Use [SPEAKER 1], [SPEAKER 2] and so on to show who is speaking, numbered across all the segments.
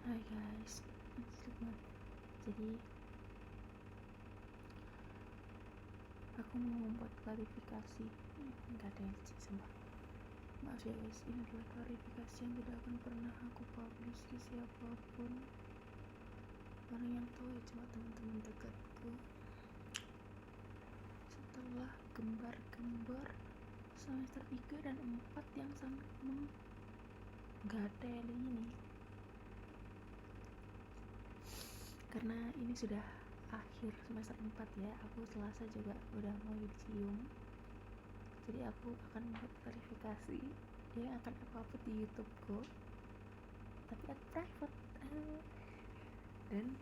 [SPEAKER 1] Hai guys, selamat. Jadi aku mau membuat klarifikasi. Nggak ada yang sih sumpah. Maaf ya guys, ini adalah klarifikasi yang tidak akan pernah aku publish ke siapapun. Orang yang tahu ya cuma teman-teman dekatku. Setelah gembar-gembar semester 3 dan 4 yang sangat menggadai ini, karena ini sudah akhir semester 4 ya, aku Selasa juga udah mau dicium. Jadi aku akan membuat klarifikasi yang akan aku upload di YouTubeku, tapi aku private. Dan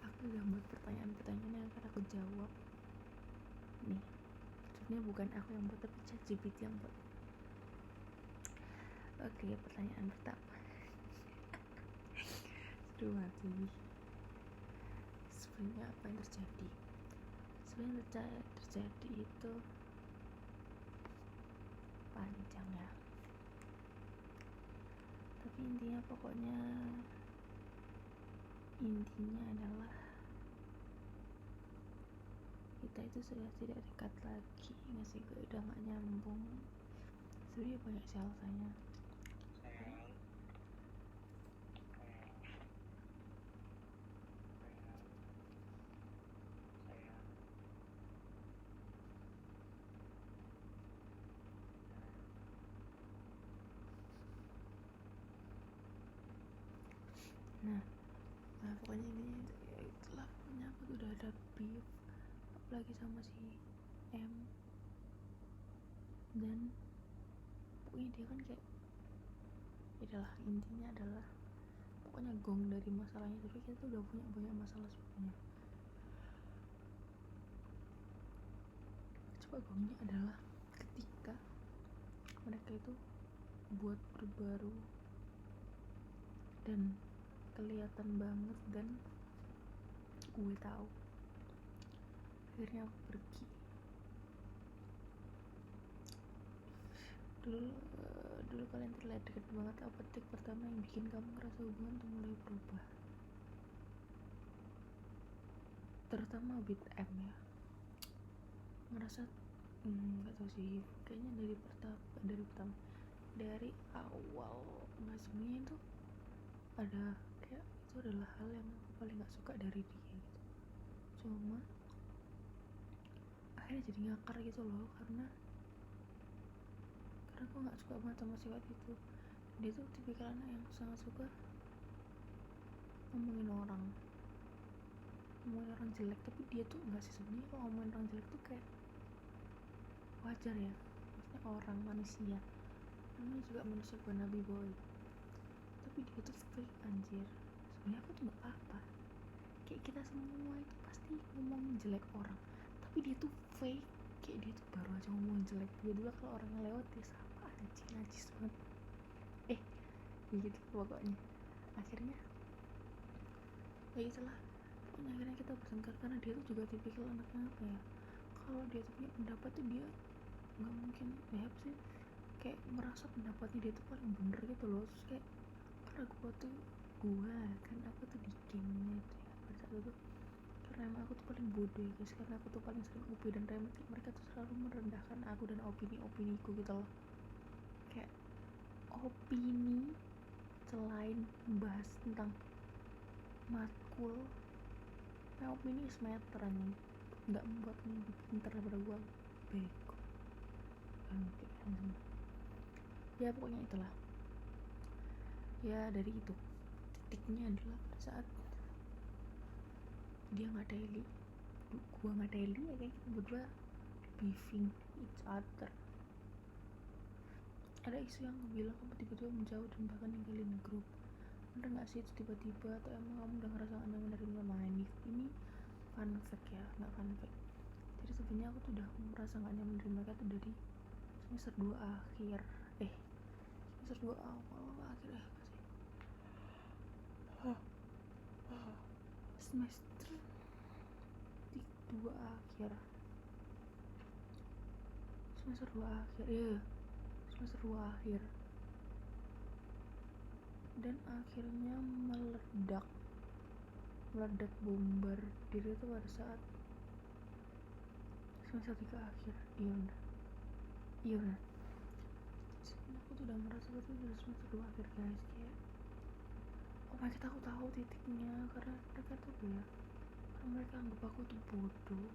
[SPEAKER 1] aku udah buat pertanyaan-pertanyaan yang akan aku jawab nih. Sebenarnya bukan aku yang buat, tapi ChatGPT yang buat. Oke, pertanyaan pertama. Aduh mati. Sebenarnya apa yang terjadi? Sebenarnya terjadi itu panjang ya, tapi intinya adalah kita itu sudah tidak dekat lagi, ngasih gue udah gak nyambung. Sebenarnya banyak sih alasannya. Nah, pokoknya ini ya itulah, pokoknya aku tuh udah ada beef apalagi sama si M. Dan pokoknya dia kan kayak adalah, intinya adalah pokoknya gong dari masalahnya. Tapi kita tuh udah punya banyak masalah sebenarnya. Coba gongnya adalah ketika mereka itu buat grup baru dan kelihatan banget, dan gue tahu. Akhirnya aku pergi. Dulu kalian terlihat deket banget. Apa trik pertama yang bikin kamu ngerasa hubungan tuh mulai berubah? Terutama with M ya, ngerasa nggak tahu sih, kayaknya dari awal nggak, semuanya itu ada kayak itu adalah hal yang aku paling nggak suka dari dia gitu. Cuma akhirnya jadi ngakar gitu loh, karena aku nggak suka banget sama sifat itu. Dia tuh tipikal anak yang sangat suka ngomongin orang jelek. Tapi dia tuh nggak sih, sebenarnya kalau ngomongin orang jelek tuh kayak wajar ya, maksudnya orang manusia, namanya juga manusia, bukan nabi boy. Tapi dia tuh fake anjir. Sebenarnya aku tuh nggak apa-apa, kayak kita semua itu pasti ngomongin jelek orang, tapi dia tuh fake. Kayak dia tuh baru aja ngomongin jelek dia dulu, kalau orang yang lewat dia sapa, najis banget. Gitu pokoknya. Akhirnya ya itulah, pokoknya akhirnya kita bertengkar karena dia tuh juga tipikal anaknya apa ya, kalau dia tuh punya pendapat tuh dia nggak mungkin ya apa sih, kayak merasa pendapatnya dia tuh paling bener gitu loh. Terus kayak karena aku tuh di gamenya itu ya, pada saat itu karena emang aku tuh paling bodoh ya guys, karena aku tuh paling sering OP dan remet. Mereka tuh selalu merendahkan aku dan opini-opiniku gitu loh. Kayak opini selain membahas tentang matkul, nah opini is matter nih, nggak membuat lebih pintar daripada gue. Bego ya, pokoknya itulah ya. Dari itu titiknya adalah pada saat dia nggak daily, gua nggak daily ya, kayak kita berdua beefing each other. Ada isu yang bilang kamu tiba-tiba menjauh dan bahkan ninggalin grup. Bener nggak sih itu tiba-tiba, atau emang kamu udah ngerasa gak nyaman dari mulai? Ini fun fact ya, nggak fun fact. Jadi sebenarnya aku tuh udah merasa gak nyaman dari mereka tuh dari semester 2 akhir, semester 2 awal akhir semester 2 akhir semester 2 akhir. dan akhirnya meledak bombardir itu pada saat semester 3 akhir. Iya benar. Aku tuh udah merasa itu dari semester 2 akhir guys, kayak oh my god, aku tahu titiknya karena mereka tuh karena mereka anggap aku tuh bodoh.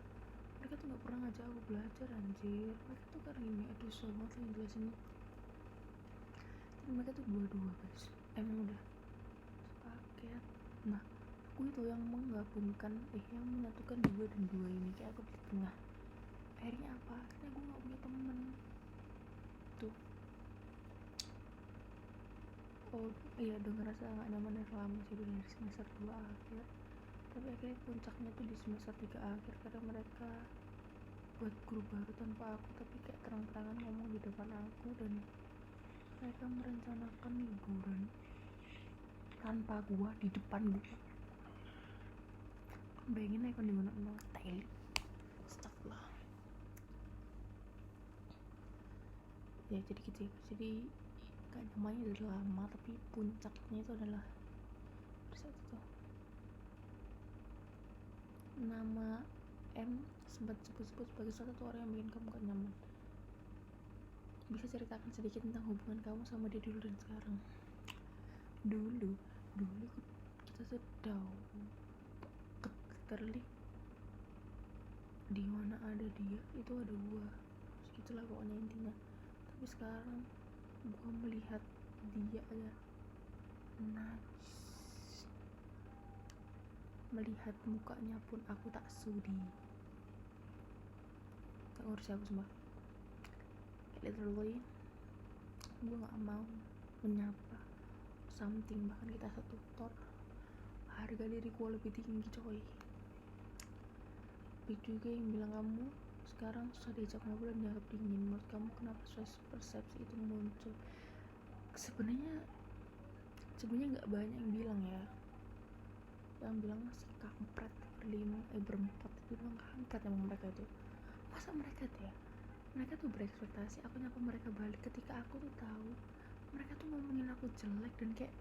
[SPEAKER 1] Mereka tuh gak pernah ngajak aku belajar anjir. Mereka tuh karena ini aduh susah banget yang jelasinnya. Jadi mereka tuh dua-dua guys, emang udah sepaket. Nah aku itu yang menggabungkan yang menyatukan dua dan dua ini, kayak aku di tengah. Akhirnya apa? Akhirnya gue gak punya temen tuh. Oh iya, udah ngerasa gak nyaman dari lama sih, dari semester 2 akhir. Tapi akhirnya puncaknya tuh di semester 3 akhir karena mereka buat guru baru tanpa aku, tapi kayak terang-terangan ngomong di depan aku, dan mereka merencanakan liburan tanpa gua, di depan gua. Bayangin aja di mana teli. Astagfirullah. Ya jadi gitu ya. Jadi gak nyamannya udah lama, tapi puncaknya itu adalah saat itu nama M sempat sebut-sebut sebagai salah satu orang yang bikin kamu gak nyaman. Bisa ceritakan sedikit tentang hubungan kamu sama dia dulu dan sekarang? Dulu kita tuh tahu literally di mana ada dia itu ada gua, segitulah pokoknya intinya. Tapi sekarang gua melihat dia ada najis, melihat mukanya pun aku tak sudi, tak ngurus aku semua. Literally gue gak mau menyapa something, bahkan kita satu tor. Harga diri gue lebih tinggi coy. Tapi juga yang bilang kamu sekarang susah diajak ngobrol dan dianggap dingin. Menurut kamu kenapa persepsi itu muncul? Sebenarnya gak banyak yang bilang ya. Yang bilang masih kampret berempat itu bilang kampret emang mereka itu. Masa mereka tuh ya, mereka tuh berekspektasi aku nyapa mereka balik ketika aku tuh tahu mereka tuh ngomongin aku jelek, dan kayak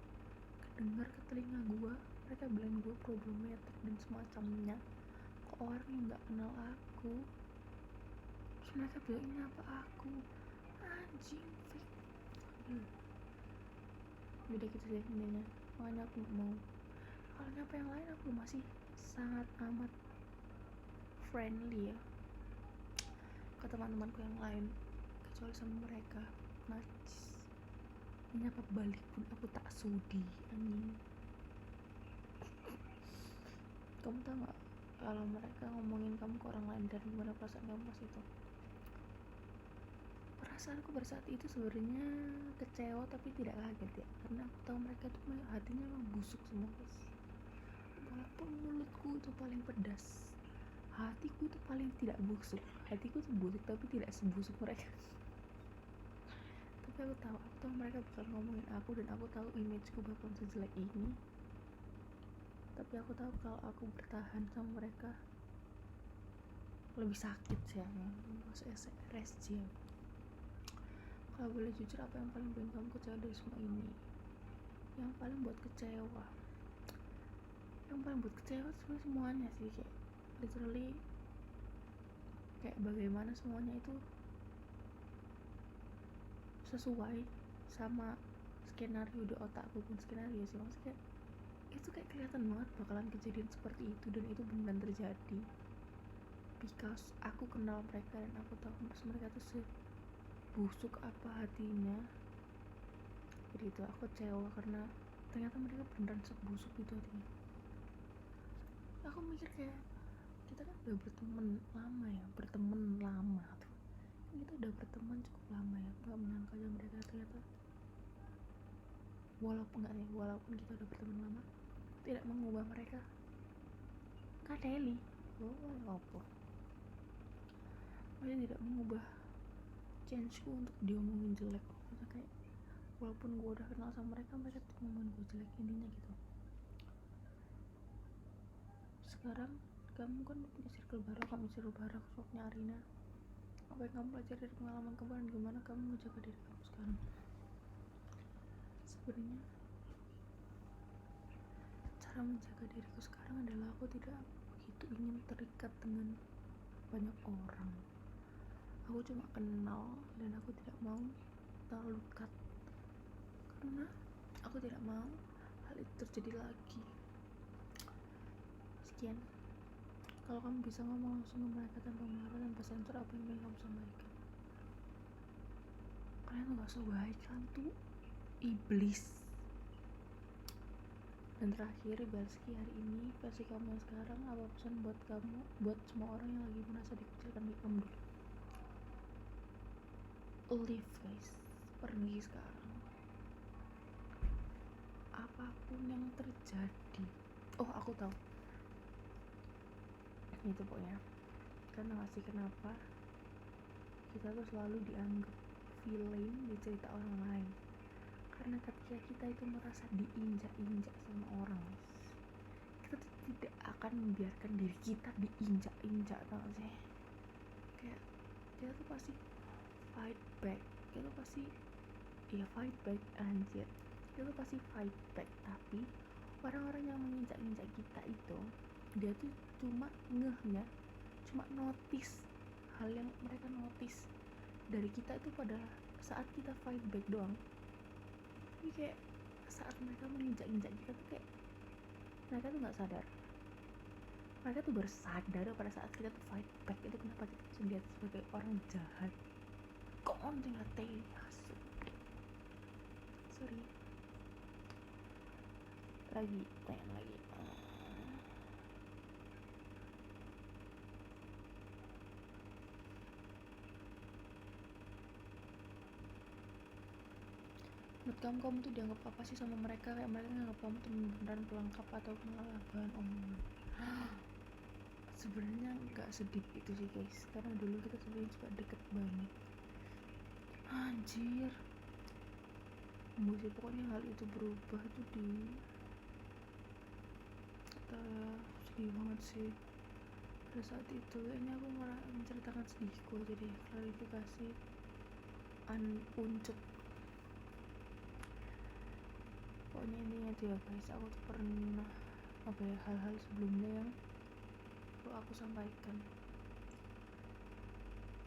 [SPEAKER 1] kedengar ke telinga gue mereka bilang gue problematik dan semacamnya ke orang yang nggak kenal aku. Terus mereka bilang ini apa aku anjing beda gitu sih intinya. Makanya aku gak mau. Kalau nyapa yang lain aku masih sangat amat friendly ya ke teman-temanku yang lain, kecuali sama mereka najis. Menyapa balik pun aku tak sudi anjing. Kamu tau gak kalau mereka ngomongin kamu ke orang lain dan gimana perasaan kamu pas itu? Perasaanku pada saat itu sebenarnya kecewa tapi tidak kaget ya, karena aku tahu mereka tuh hatinya emang busuk semua guys. Walaupun mulutku itu paling pedas, hatiku tuh paling tidak busuk. Hatiku tuh busuk tapi tidak sebusuk mereka. Tapi aku tahu mereka bakal ngomongin aku, dan aku tahu imageku bakal sejelek ini. Tapi aku tahu kalau aku bertahan sama mereka lebih sakit sih ya, masuk RSJ. Kalau boleh jujur, apa yang paling bikin kamu kecewa dari semua ini? Yang paling buat kecewa sebenarnya semuanya sih, kayak literally kayak bagaimana semuanya itu sesuai sama skenario di otakku. Pun skenario sih, maksudnya itu kayak kelihatan banget bakalan kejadian seperti itu, dan itu beneran terjadi because aku kenal mereka dan aku tahu mereka tuh sebusuk apa hatinya. Jadi itu aku kecewa karena ternyata mereka beneran sebusuk itu hatinya. Aku mikir kayak kita kan udah berteman lama tuh, kita udah berteman cukup lama ya. Gak menyangka aja mereka ternyata walaupun kita udah berteman lama tidak mengubah mereka kadeli apa masih tidak mengubah change-ku untuk diomongin jelek. Maksudnya kayak walaupun gue udah kenal sama mereka tuh ngomongin gue jelek, intinya gitu. Sekarang kamu kan punya circle baru, sosoknya Arina. Apa yang kamu pelajari dari pengalaman kemarin, gimana kamu menjaga diri kamu sekarang? Sebenarnya cara menjaga diriku sekarang adalah aku tidak begitu ingin terikat dengan banyak orang. Aku cuma kenal dan aku tidak mau terlalu dekat karena aku tidak mau hal itu terjadi lagi. Sekian. Kalau kamu bisa ngomong langsung ke mereka tanpa marah, tanpa sensor apa yang ingin kamu sampaikan. Kalian tuh gak so baik, kalian tuh iblis. Dan terakhir, versi hari ini, versi kamu yang sekarang, apa pesan buat kamu, buat semua orang yang lagi merasa dikucilkan di kamu dulu? Leave guys, pergi sekarang. Apapun yang terjadi. Oh, aku tahu. Itu pokoknya. Karena masih kenapa kita tuh selalu dianggap villain di cerita orang lain. Karena ketika kita itu merasa diinjak-injak sama orang, kita tuh tidak akan membiarkan diri kita diinjak-injak, tau gak sih? Kayak kita tuh pasti fight back, kita tuh pasti fight back, anjir, kita tuh pasti fight back. Tapi orang-orang yang menginjak-injak kita itu, dia tuh cuma ngehnya, cuma notice hal yang mereka notice dari kita itu pada saat kita fight back doang. Tapi kayak saat mereka menginjak-injak kita tuh kayak mereka tuh nggak sadar. Mereka tuh baru sadar pada saat kita tuh fight back itu kenapa kita tuh dilihat sebagai orang jahat. Kok onting hati asu. Sorry. Lagi, tanya lagi. Menurut kamu tuh dianggap apa sih sama mereka? Kayak mereka nganggap kamu tuh beneran pelengkap atau malah bahan omongan? Sebenarnya nggak sedih itu sih guys, karena dulu kita sebenarnya juga deket banget. Anjir, pokoknya hal itu berubah tuh di sedih banget sih. Pada saat itu kayaknya aku malah menceritakan sedihku aja deh, klarifikasi uncut. Pokoknya intinya tuh ya guys, aku tuh pernah hal-hal sebelumnya yang perlu aku sampaikan.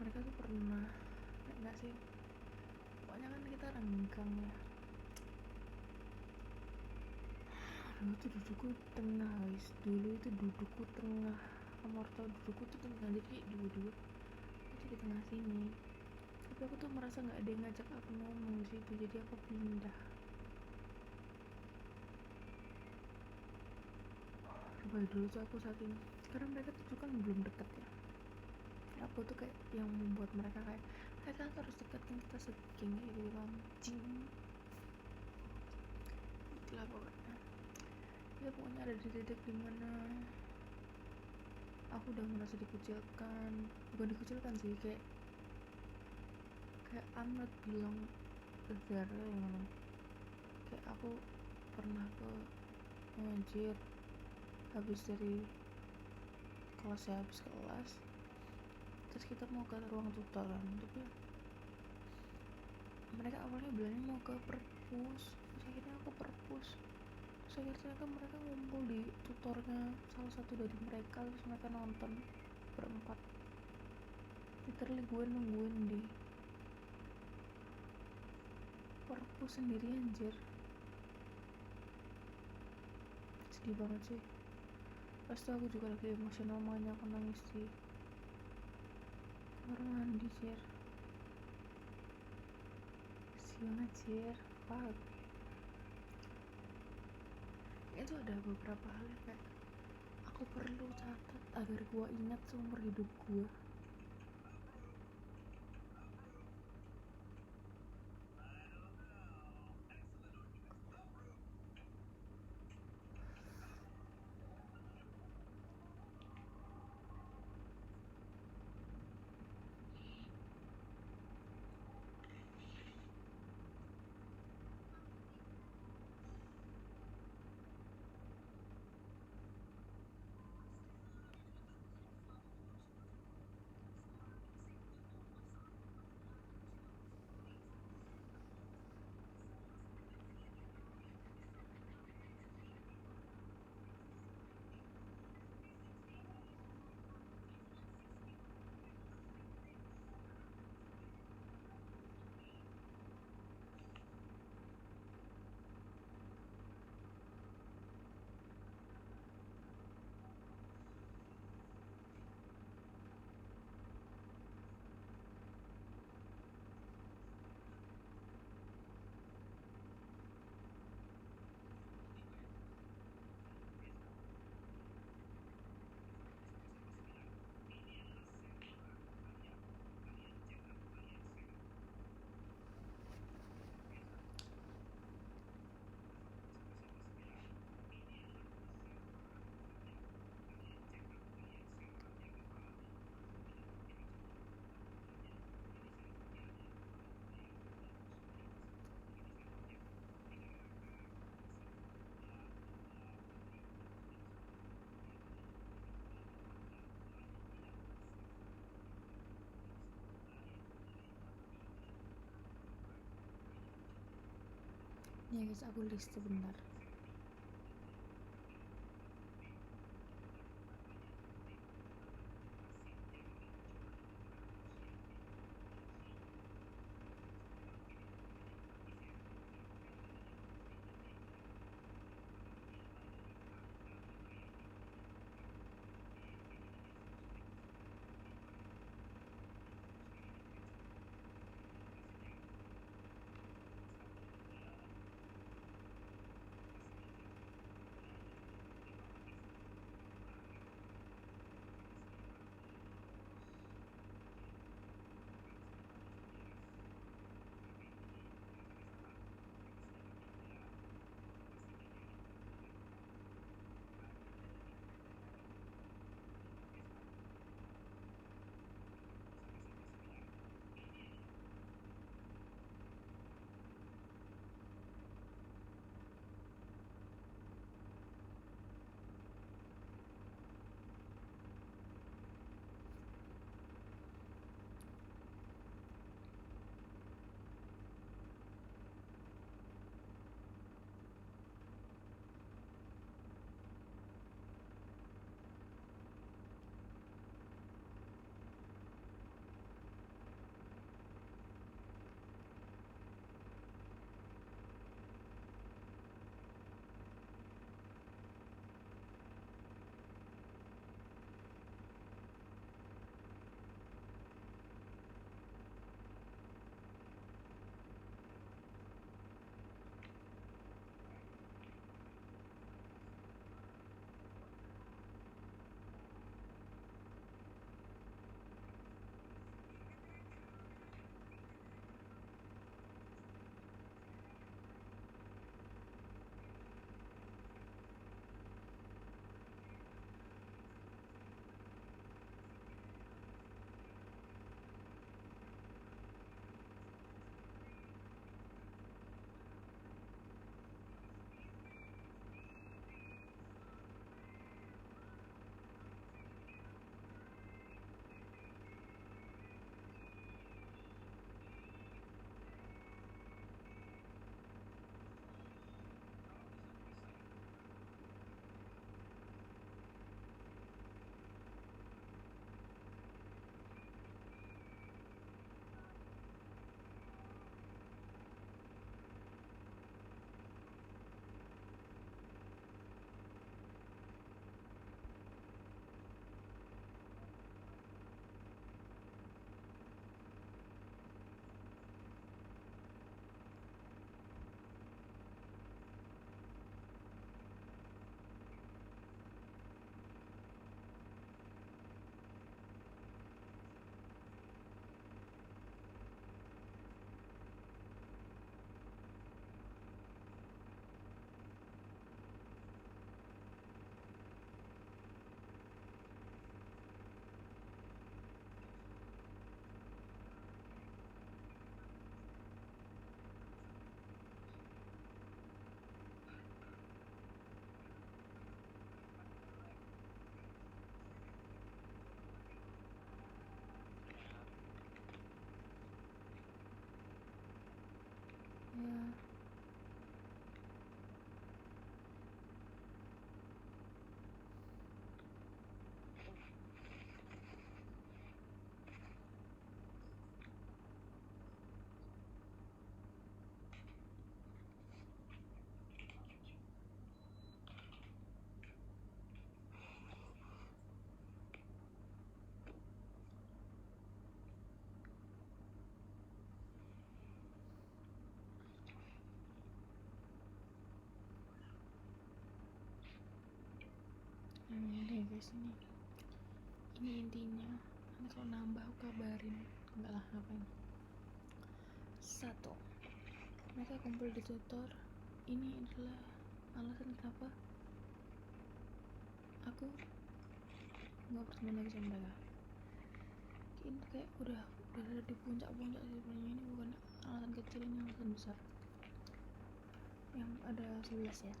[SPEAKER 1] Mereka tuh pernah enggak sih, pokoknya kan kita renggang ya. Dulu tuh dudukku tengah guys, dulu itu dudukku tengah. Kamu harus tau dudukku tuh tengah, jadi dua-dua itu di tengah sini. Tapi aku tuh merasa nggak ada yang ngajak aku ngomong di situ, jadi aku pindah. Rupanya dulu tuh aku saking, karena mereka tuh kan belum deket ya, aku tuh kayak yang membuat mereka kayak kan harus deket kan, kita saking gitu anjing. Itulah pokoknya. Ya pokoknya ada di titik dimana aku udah merasa dikucilkan. Bukan dikucilkan sih, kayak I'm not belong there yang kayak aku pernah ke anjir, habis dari kelas ya, habis kelas terus kita mau ke ruang tutor kan, tapi mereka awalnya bilangnya mau ke perpus, terus akhirnya aku perpus. Terus akhirnya ternyata mereka ngumpul di tutornya salah satu dari mereka, terus mereka nonton berempat. Literally gue nungguin di perpus sendiri anjir. Sedih banget sih. Pasti aku juga lagi emosional, makanya aku nangis sih. Kamar mandi sih. Siang anjir, fuck. Itu ada beberapa hal yang kayak aku perlu catat agar gue ingat seumur hidup gue. Ya guys, aku list sebentar. Ya, deh guys, ini intinya. Nanti kalau nambah aku kabarin. Enggak lah, ngapain. 1. Mereka kumpul di tutor. Ini adalah alasan kenapa aku nggak berteman lagi sama mereka. Ini kayak udah ada di puncak-puncak sih sebenarnya. Ini bukan alasan kecil, ini alasan besar. Yang ada 11 ya.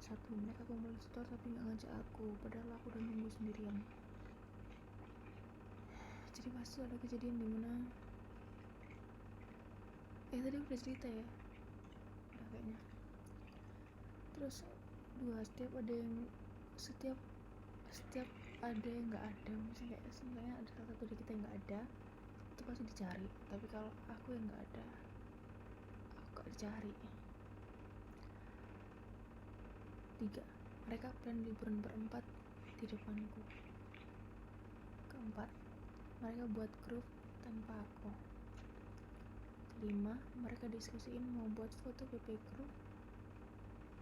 [SPEAKER 1] 1. Mereka kumpul di tutor tapi nggak ngajak aku, padahal aku udah nunggu sendirian. Jadi pas itu ada kejadian dimana tadi udah cerita ya, udah kayaknya Terus dua, setiap ada yang nggak ada, misalnya kayak sebenarnya ada salah satu dari kita yang nggak ada, itu pasti dicari. Tapi kalau aku yang nggak ada, aku gak dicari. 3, mereka plan liburan berempat di depanku. 4, mereka buat grup tanpa aku. 5, mereka diskusiin mau buat foto PP group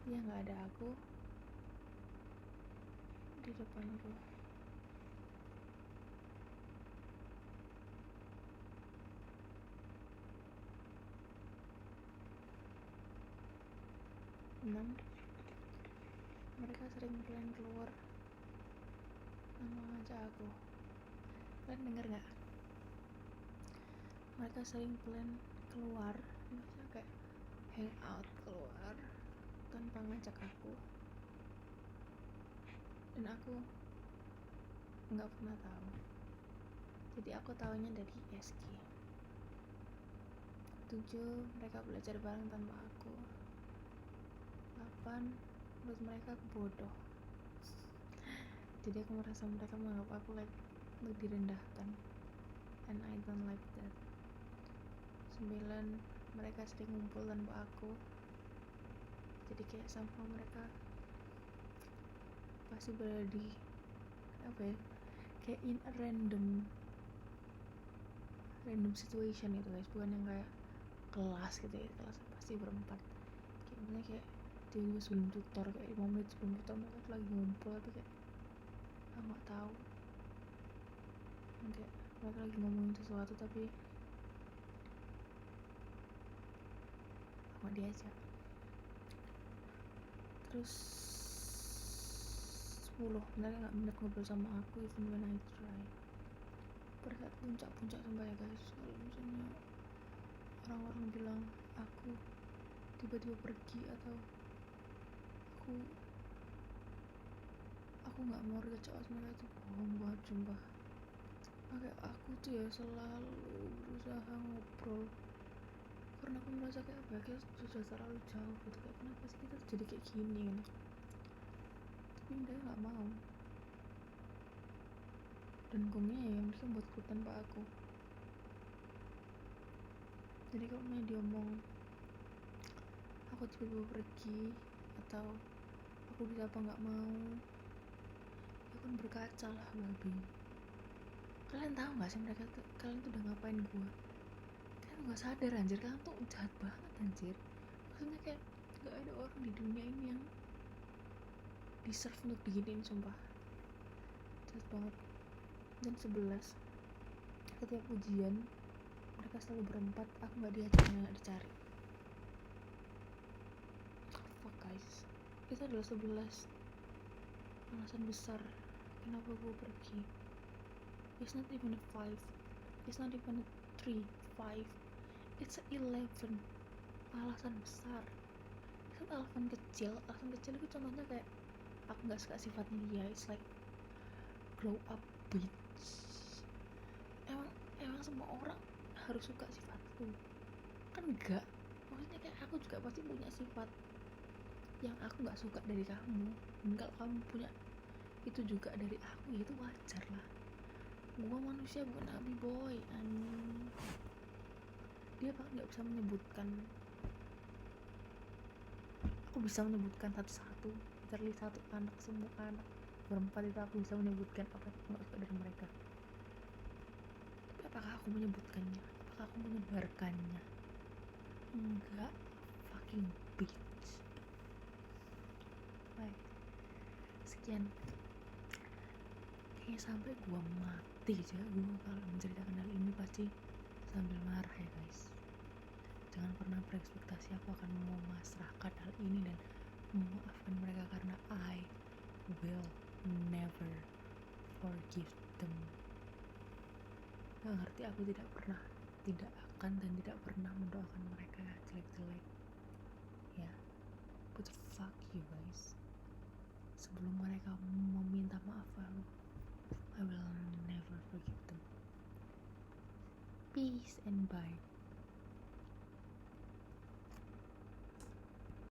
[SPEAKER 1] yang nggak ada aku di depanku. 6, mereka sering plan keluar tanpa ngajak aku. Kalian denger nggak? Mereka sering plan keluar, misalnya kayak hangout keluar tanpa ngajak aku, dan aku nggak pernah tahu. Jadi aku tahunya dari SG. 7, mereka belajar bareng tanpa aku. 8, menurut mereka aku bodoh. Jadi aku merasa mereka menganggap aku untuk direndahkan, and I don't like that. 9, mereka sering ngumpul tanpa aku. Jadi kayak somehow mereka pasti berada di kayak in a random situation gitu guys, bukan yang kayak kelas gitu ya. Kelas pasti berempat, kayak misalnya kayak tiba-tiba sebelum tutor, kayak 5 menit sebelum tutor mereka lagi ngumpul, tapi kayak aku nggak tahu, kayak mereka lagi ngomongin sesuatu tapi aku nggak diajak. Terus 10, mereka nggak minat ngobrol sama aku even when I try. Pada saat puncak-puncak sumpah ya guys, kalau misalnya orang-orang bilang aku tiba-tiba pergi atau aku nggak mau reach out mereka, itu bohong banget sumpah. Kayak aku tuh ya selalu berusaha ngobrol, karena aku merasa kayak kayak sudah terlalu jauh gitu, kayak kenapa sih kita jadi kayak gini gitu. Tapi mereka nggak mau, dan gongnya ya mereka buat grup tanpa aku. Jadi kalau misalnya diomong aku tiba-tiba pergi atau aku bisa apa nggak mau, ya kan berkaca lah babi. Kalian tahu nggak sih kalian tuh udah ngapain gue? Kalian nggak sadar anjir, kalian tuh jahat banget anjir. Maksudnya kayak nggak ada orang di dunia ini yang deserve untuk diginiin, sumpah jahat banget. Dan 11, setiap ujian mereka selalu berempat, aku nggak diajak dan nggak dicari. Fuck guys, itu adalah 11 alasan besar kenapa gue pergi. It's not even a 5, it's not even a 3, 5, it's a 11 alasan besar. Itu alasan kecil itu contohnya kayak aku nggak suka sifatnya dia, it's like grow up bitch. Emang semua orang harus suka sifat lu? Kan enggak. Maksudnya kayak aku juga pasti punya sifat yang aku nggak suka dari kamu, dan kalau kamu punya itu juga dari aku, ya itu wajar lah. Gua manusia, bukan nabi boy. Dia bahkan nggak bisa menyebutkan, aku bisa menyebutkan satu-satu, literally satu anak, semua anak berempat itu aku bisa menyebutkan apa yang aku nggak suka dari mereka. Tapi apakah aku menyebutkannya? Apakah aku menyebarkannya? Enggak. Fucking bitch. Baik, sekian. Kayaknya sampai gua mati aja gua kalau menceritakan hal ini pasti sambil marah ya guys. Jangan pernah berekspektasi aku akan memasrahkan hal ini dan memaafkan mereka, karena I will never forgive them. Gak ngerti, aku tidak pernah, tidak akan, dan tidak pernah mendoakan mereka jelek-jelek ya. But fuck you guys, sebelum mereka meminta maaf lalu, I will never forgive them. Peace and bye.